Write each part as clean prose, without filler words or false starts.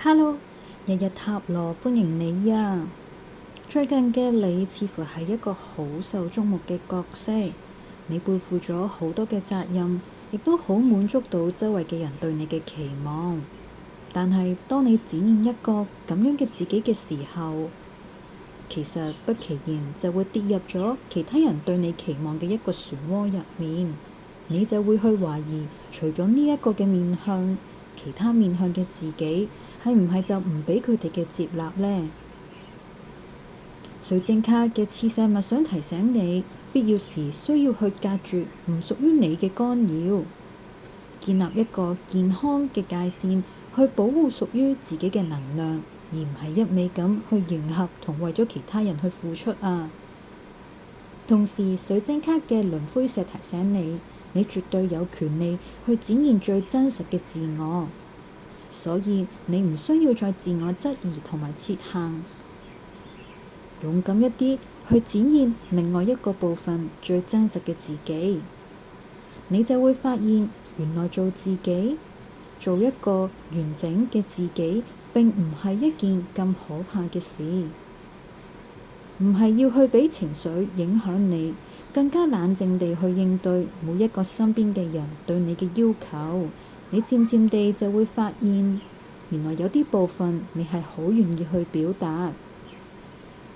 Hello，日日塔羅歡迎你啊！最近嘅你似乎係一個好受矚目嘅角色，你背負咗好多嘅責任，亦都好滿足到周圍嘅人對你嘅期望。但係當你展現一個咁樣嘅自己嘅時候，其實不其然就會跌入咗其他人對你期望嘅一個漩渦入面，你就會去懷疑，除咗呢一個嘅面向，其他面向嘅自己係唔係就唔俾佢哋嘅接納呢？水晶卡嘅刺石物想提醒你，必要時需要去隔絕唔屬於你嘅干擾，建立一個健康嘅界線，去保護屬於自己嘅能量，而唔係一味咁去迎合同為咗其他人去付出啊！同時，水晶卡嘅輪灰石提醒你，你絕對有權利去展現最真實嘅自我，所以你唔需要再自我質疑同埋設限，勇敢一啲去展現另外一個部分最真實嘅自己，你就會發現原來做自己，做一個完整嘅自己，並唔係一件咁可怕嘅事。唔係要去俾情緒影響你，更加冷靜地去應對每一個身邊嘅人對你嘅要求。你漸漸地就會發現，原來有啲部分你係好願意去表達，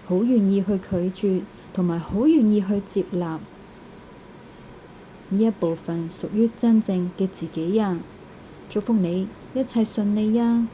好願意去拒絕，同埋好願意去接納呢一部分屬於真正嘅自己呀！祝福你一切順利呀！